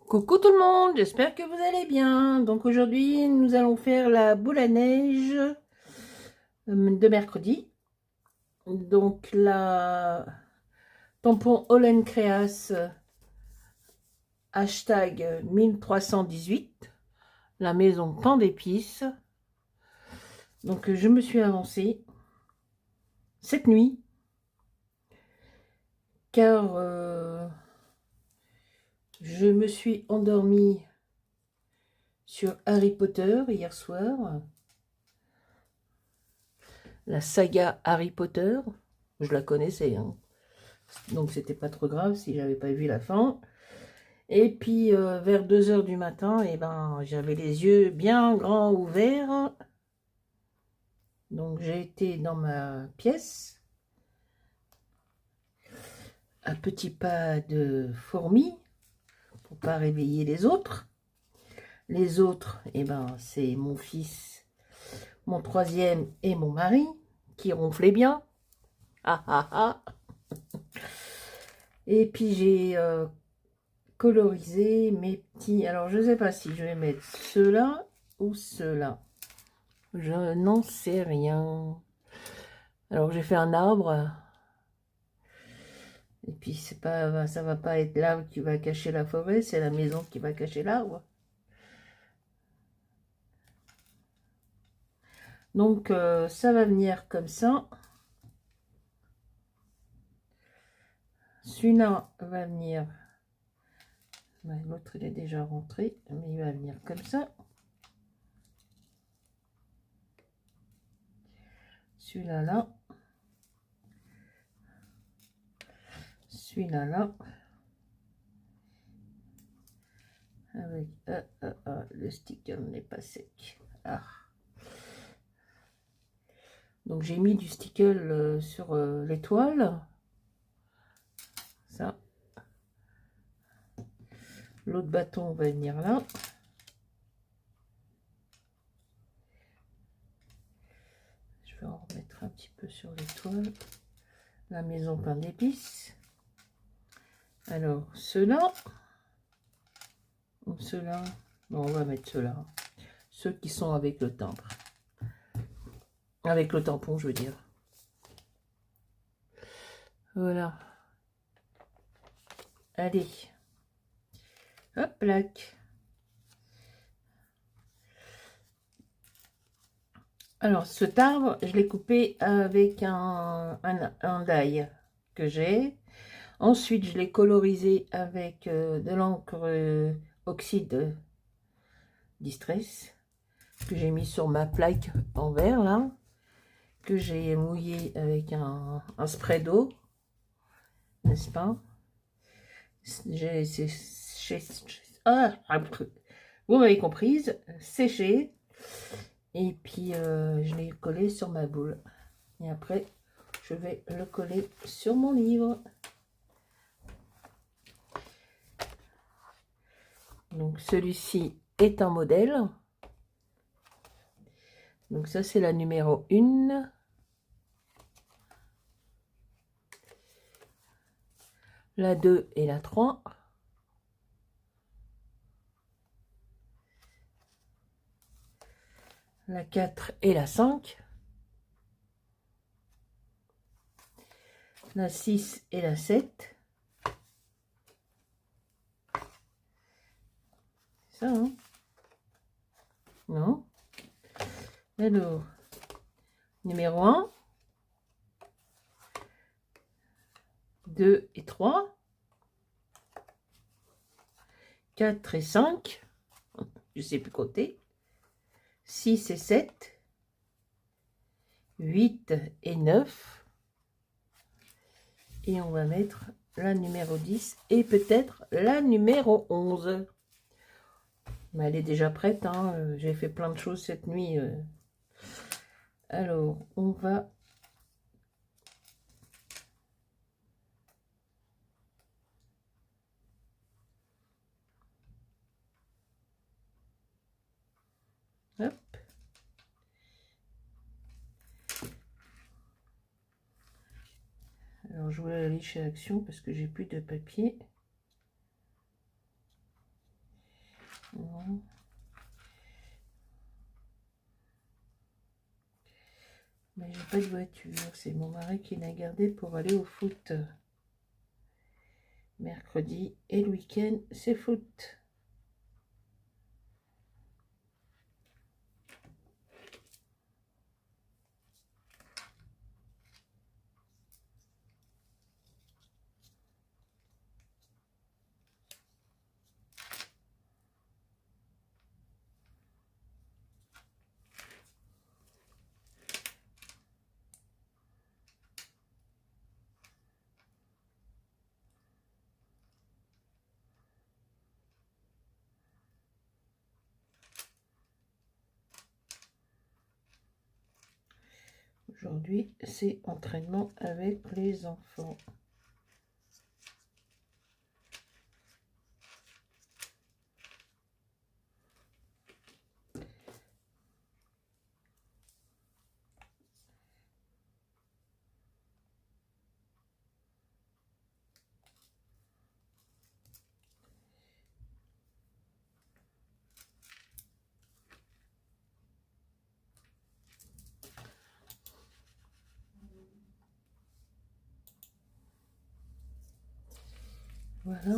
Coucou tout le monde, j'espère que vous allez bien. Donc aujourd'hui, nous allons faire la boule à neige de mercredi. Donc la tampon Holland Creas hashtag 1318, la maison Pan d'épices. Donc je me suis avancée cette nuit car je me suis endormie sur Harry Potter hier soir. La saga Harry Potter, je la connaissais, hein. Donc c'était pas trop grave si j'avais pas vu la fin. Et puis vers 2 heures du matin, et ben j'avais les yeux bien grands ouverts. Donc j'ai été dans ma pièce à petits pas de fourmi pour pas réveiller les autres. Les autres, et ben c'est mon fils, mon troisième et mon mari qui ronflaient bien. Ah ah ah. Et puis j'ai coloriser mes petits... Alors, je sais pas si je vais mettre ceux-là ou ceux-là. Je n'en sais rien. Alors, j'ai fait un arbre. Et puis, c'est pas, ça va pas être l'arbre qui va cacher la forêt, c'est la maison qui va cacher l'arbre. Donc, ça va venir comme ça. Celui-là va venir... L'autre, il est déjà rentré, mais il va venir comme ça. Celui-là, là. Celui-là, là. Avec le sticker n'est pas sec. Ah. Donc j'ai mis du sticker sur l'étoile. Ça. L'autre bâton va venir là. Je vais en remettre un petit peu sur l'étoile. La maison pain d'épices. Alors ceux-là. Ceux-là. Bon, on va mettre ceux-là. Ceux qui sont avec le timbre. Avec le tampon, je veux dire. Voilà. Allez. Hop, plaque. Alors, ce arbre, je l'ai coupé avec un die que j'ai. Ensuite, je l'ai colorisé avec de l'encre oxyde distress que j'ai mis sur ma plaque en verre, là, que j'ai mouillé avec un spray d'eau, n'est-ce pas? Vous m'avez comprise, séché. Et puis, je l'ai collé sur ma boule. Et après, je vais le coller sur mon livre. Donc, celui-ci est un modèle. Donc, ça, c'est la numéro 1. La 2 et la 3. La 4 et la 5. La 6 et la 7. Ça, hein? Non? Alors, numéro 1, 2 et 3, 4 et 5, je sais plus compter, 6 et 7, 8 et 9, et on va mettre la numéro 10 et peut-être la numéro 11. Mais elle est déjà prête, hein. J'ai fait plein de choses cette nuit. Alors, on va... Hop. Alors, je voulais aller chez Action parce que j'ai plus de papier. Non. Mais j'ai pas de voiture. C'est mon mari qui l'a gardé pour aller au foot. Mercredi et le week-end, c'est foot. Aujourd'hui, c'est entraînement avec les enfants. Voilà.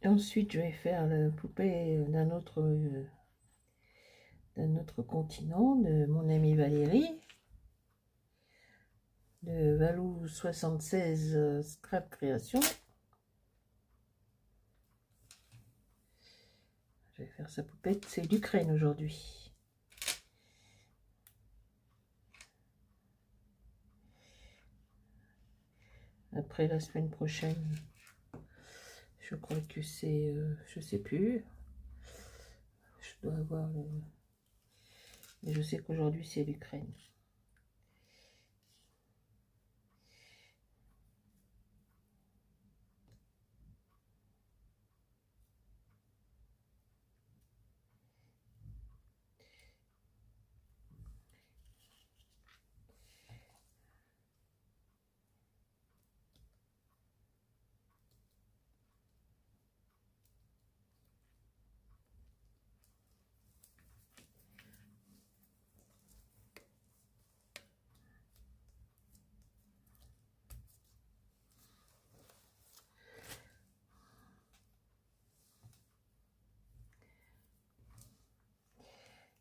Et ensuite, je vais faire la poupée d'un autre continent, de mon amie Valérie, de Valou 76 Scrap Création. Je vais faire sa poupette, c'est l'Ukraine aujourd'hui. Après la semaine prochaine, je crois que c'est, je sais plus, je dois avoir le... Mais je sais qu'aujourd'hui c'est l'Ukraine.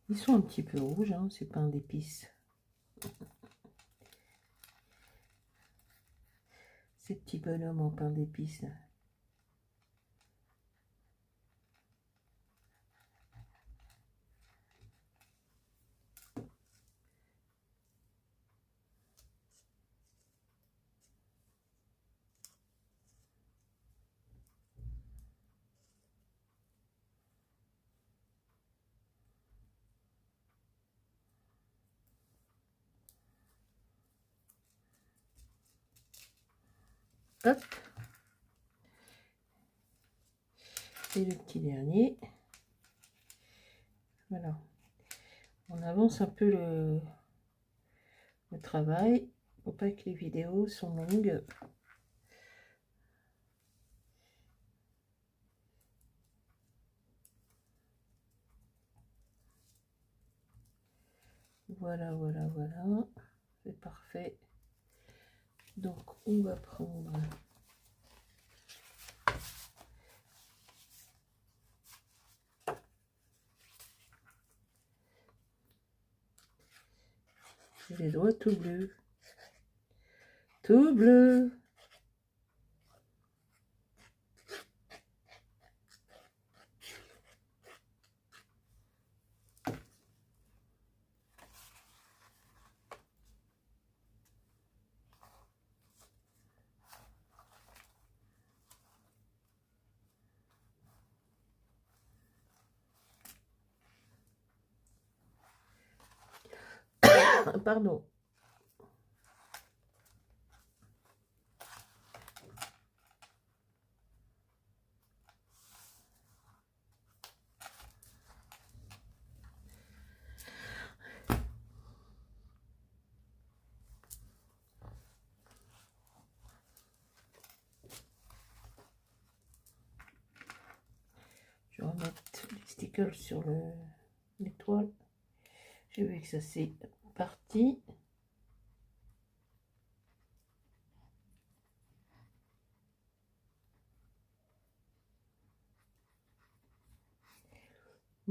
Ils sont un petit peu rouges, hein, c'est pain d'épices. Ces petits bonhommes en pain d'épices. Hop. Et le petit dernier. Voilà. On avance un peu le travail pour pas que les vidéos sont longues. Voilà, voilà, voilà. C'est parfait. Donc, on va prendre... J'ai les doigts tout bleus. Tout bleu. Pardon. stickers sur l'étoile. J'ai vu que ça c'est parti.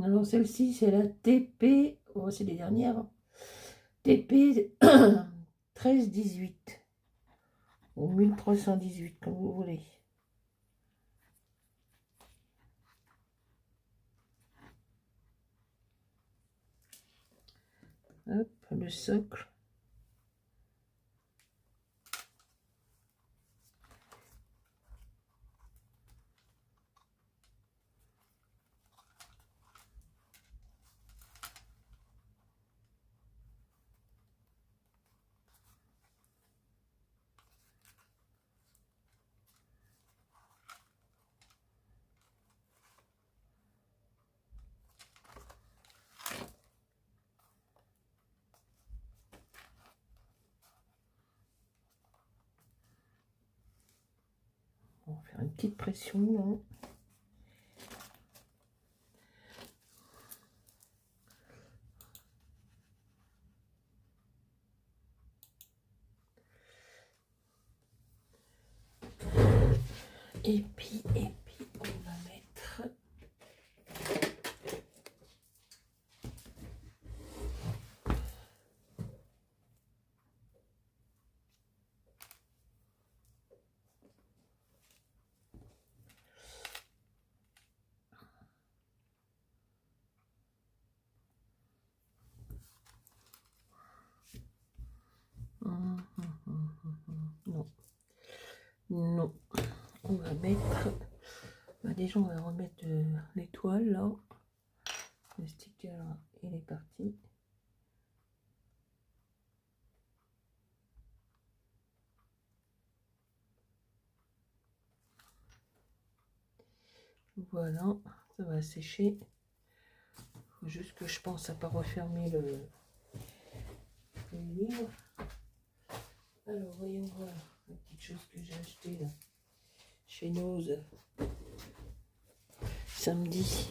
Alors celle-ci c'est la TP, oh, c'est les dernières, TP 1318 ou 1318 comme vous voulez. Hop, le socle. On va faire une petite pression là. Et puis on va mettre non, non, on va mettre, bah déjà on va remettre l'étoile là, le sticker il est parti. Voilà, ça va sécher. Faut juste que je pense à pas refermer le livre. Alors voyons voir la petite chose que j'ai acheté là chez Nose samedi.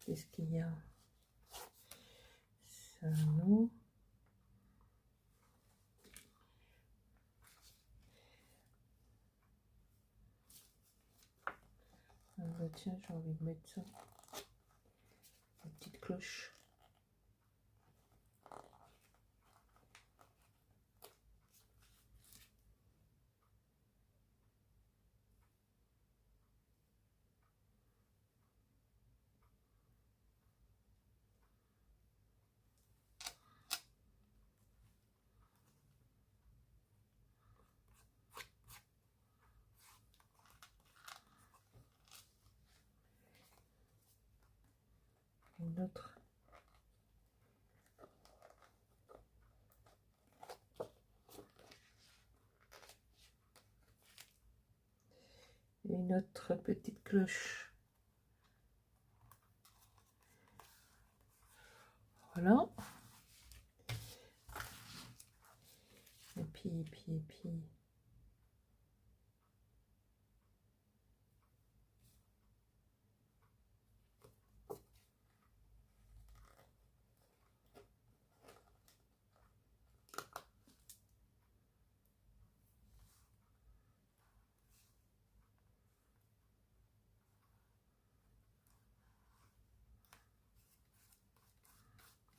Qu'est-ce qu'il y a? Ça non. Ah bah tiens, j'ai envie de mettre ça. Une petite cloche. Une autre. Une autre petite cloche. Voilà. Et puis.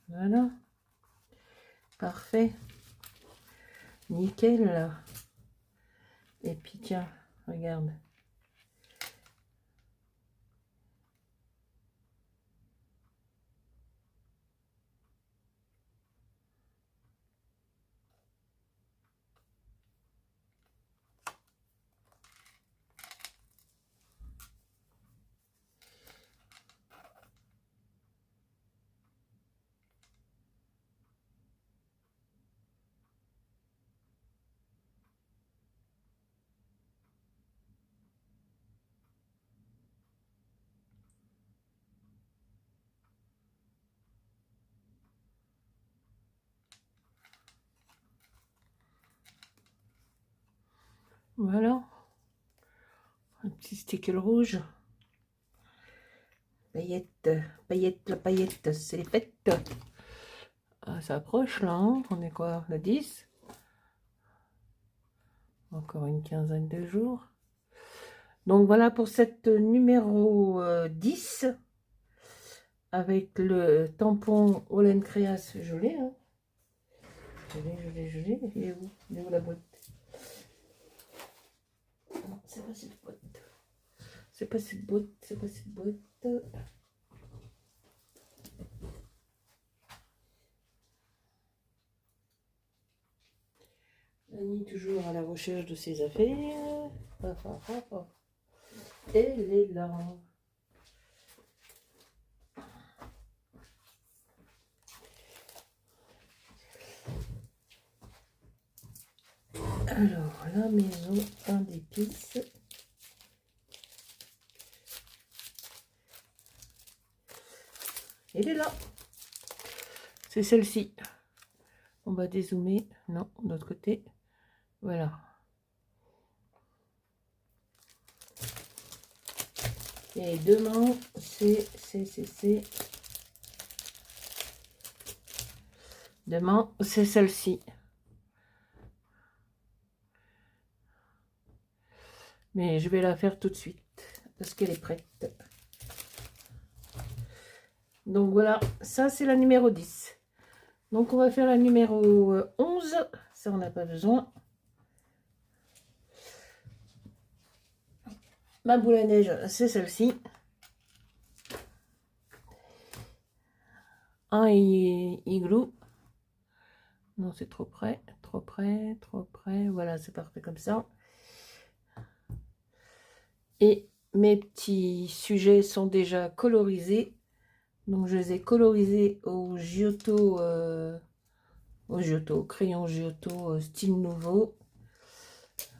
Voilà. Parfait. Nickel là. Et puis tiens, regarde. Voilà. Un petit sticker rouge. Paillettes, paillettes, la paillette, c'est les fêtes. Ah, ça approche là, hein. On est quoi, le 10? Encore une quinzaine de jours. Donc voilà pour cette numéro 10. Avec le tampon Holland Creas, je l'ai. Hein. Je l'ai. Il est où? Il est où la boîte? Non, c'est pas cette boîte. C'est pas cette boîte. C'est pas cette boîte. Annie toujours à la recherche de ses affaires. Elle est là. Alors, la maison, pain d'épices. Elle est là. C'est celle-ci. On va dézoomer. Non, de l'autre côté. Voilà. Et demain, Demain, c'est celle-ci. Mais je vais la faire tout de suite. Parce qu'elle est prête. Donc voilà, ça c'est la numéro 10. Donc on va faire la numéro 11. Ça on n'a pas besoin. Ma boule à neige, c'est celle-ci. Un igloo. Non, c'est trop près, trop près, trop près. Voilà, c'est parfait comme ça. Et mes petits sujets sont déjà colorisés. Donc je les ai colorisés au Giotto, crayon Giotto style nouveau.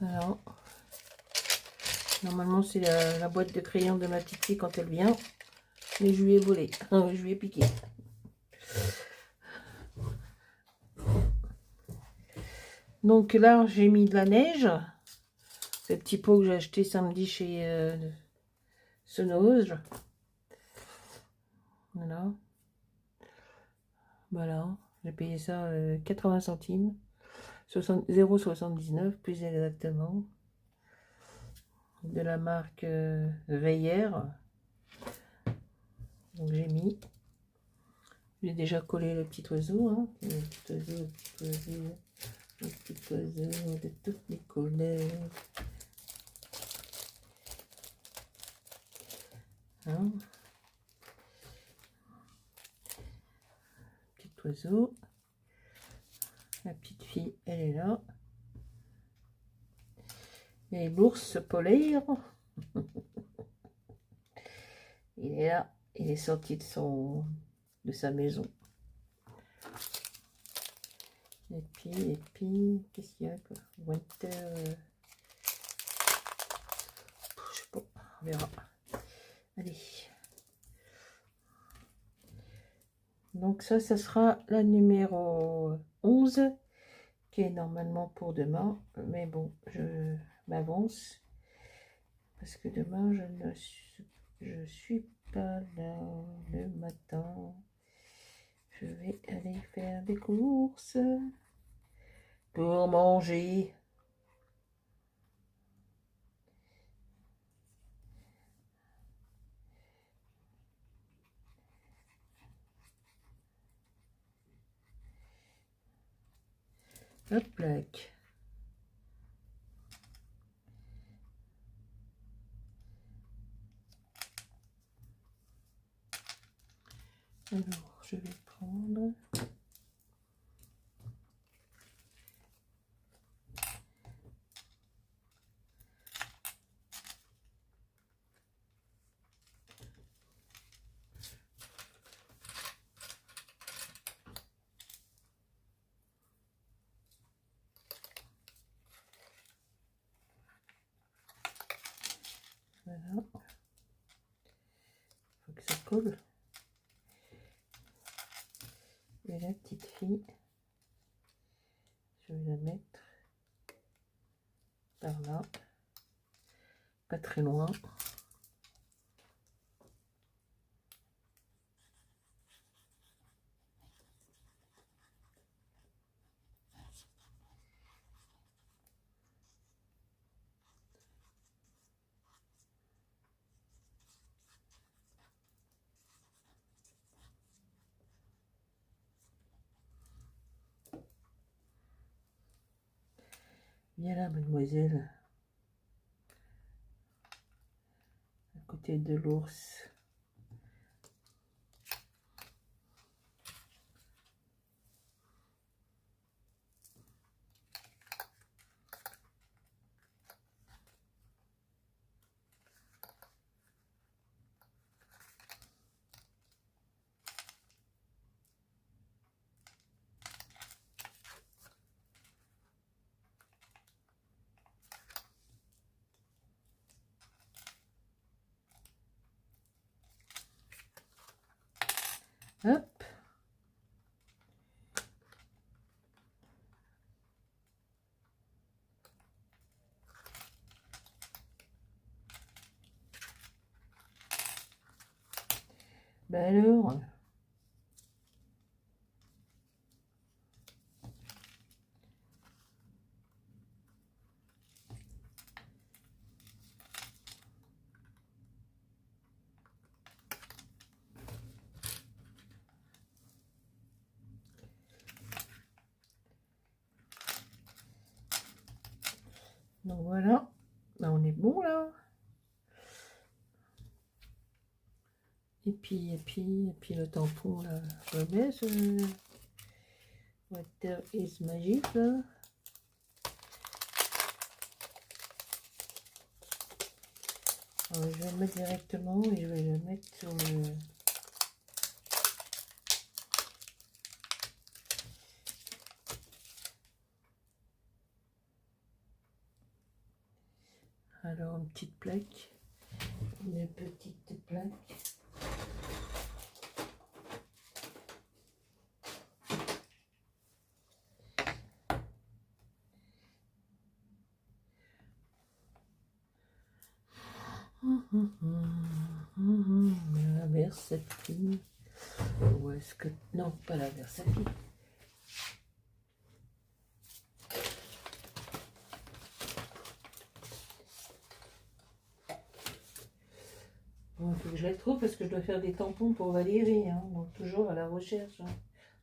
Voilà. Normalement, c'est la boîte de crayon de ma petite fille quand elle vient. Mais je lui ai volé. Je lui ai piqué. Donc là, j'ai mis de la neige. Ce petit pot que j'ai acheté samedi chez Sonoge. Voilà. Voilà. J'ai payé ça 80 centimes. 0,79 plus exactement. De la marque Veyer. Donc j'ai mis. J'ai déjà collé le petit oiseau. Hein. Le petit oiseau, le petit oiseau. Le petit oiseau de toutes les couleurs. Hein. Petit oiseau. La petite fille, elle est là. Et l'ours polaire. Il est là. Il est sorti de sa maison. Et puis, qu'est-ce qu'il y a quoi? Winter. Je sais pas, on verra. Allez. Donc ça sera la numéro 11, qui est normalement pour demain. Mais bon, je m'avance. Parce que demain, je suis pas là le matin. Je vais aller faire des courses pour manger. Hop, plaque. Alors, je vais prendre... Voilà. Faut que ça colle. Et la petite fille, je vais la mettre par là. Voilà. Pas très loin. Viens là, mademoiselle. À côté de l'ours. Hop. Ben alors, donc voilà. Ben, on est bon là. Et puis le tampon là, je le mets ce Water is Magic là. Alors, je vais le mettre directement et je vais le mettre sur le... Alors une petite plaque. Une petite plaque. La Versatile. Ou est-ce que... Non, pas la Versatile. Bon, il faut que je les trouve parce que je dois faire des tampons pour Valérie. Hein, donc toujours à la recherche. Hein.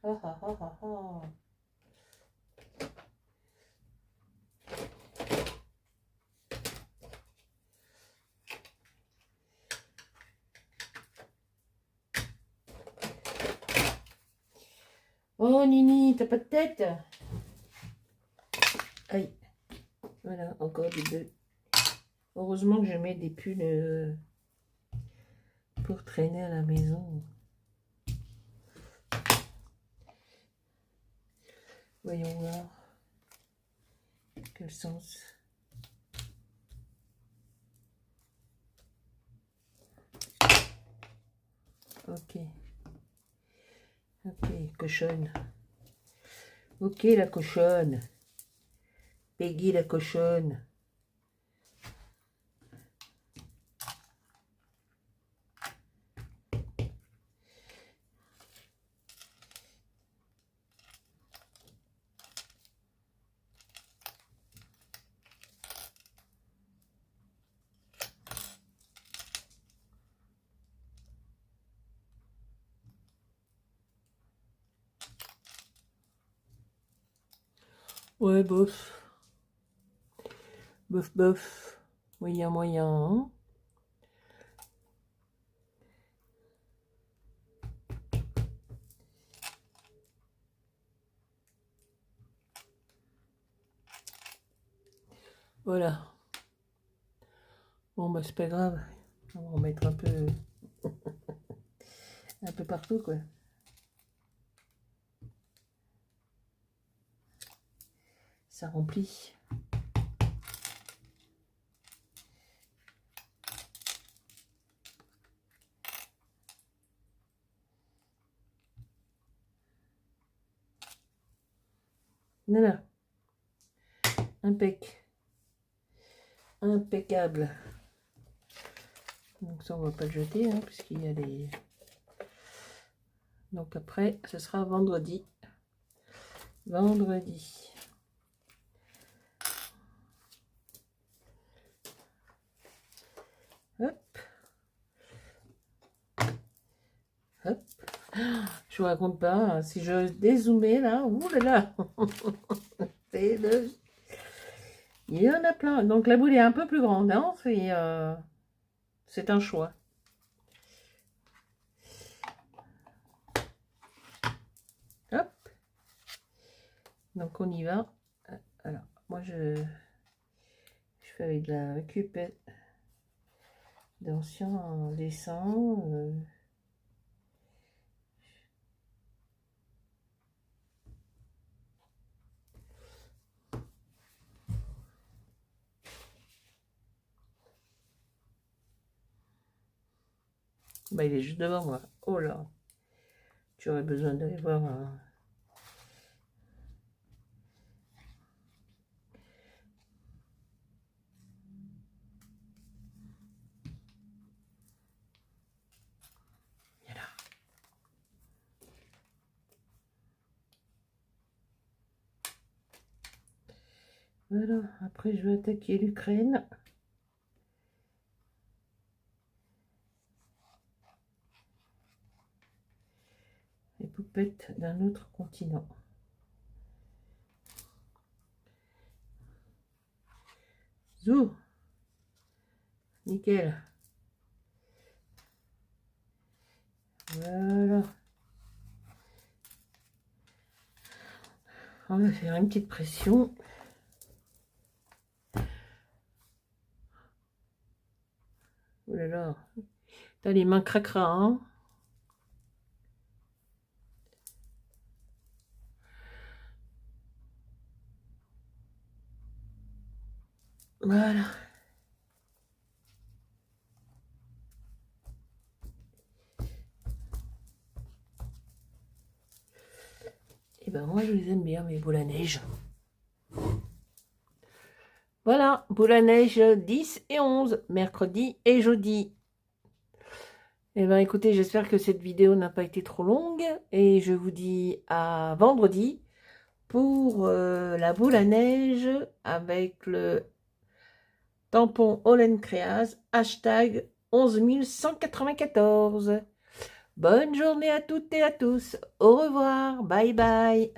Ah ah ah ah ah. Oh Nini, t'as pas de tête? Aïe. Voilà, encore des deux. Heureusement que je mets des pulls pour traîner à la maison. Voyons voir. Quel sens? Ok. Ok, cochonne. Ok, la cochonne. Peggy la cochonne. Ouais, bof. Bof, bof. Moyen, moyen. Hein. Voilà. Bon, bah, c'est pas grave. On va en mettre un peu partout, quoi. Ça remplit. Voilà. Impec. impeccable. Donc ça, on va pas le jeter, hein, puisqu'il y a les... Donc après, ce sera vendredi. Vendredi. Hop. Hop. Je vous raconte pas, hein, si je dézoomais là, ouh là là. C'est le... Il y en a plein. Donc la boule est un peu plus grande, hein, c'est un choix. Hop. Donc on y va. Alors, moi je fais avec de la récup d'ancien dessin. Bah, il est juste devant moi. Oh là. Tu aurais besoin d'aller voir un... Voilà. Voilà. Après, je vais attaquer l'Ukraine. Les poupettes d'un autre continent. Zou. Nickel. Voilà. On va faire une petite pression. Oh là là. T'as les mains cracra, hein. Voilà. Et ben moi je les aime bien, mes boules à neige. Voilà, boules à neige 10 et 11, mercredi et jeudi. Et ben écoutez, j'espère que cette vidéo n'a pas été trop longue. Et je vous dis à vendredi pour la boule à neige avec le tampon Holland Creas, hashtag 11194. Bonne journée à toutes et à tous. Au revoir. Bye bye.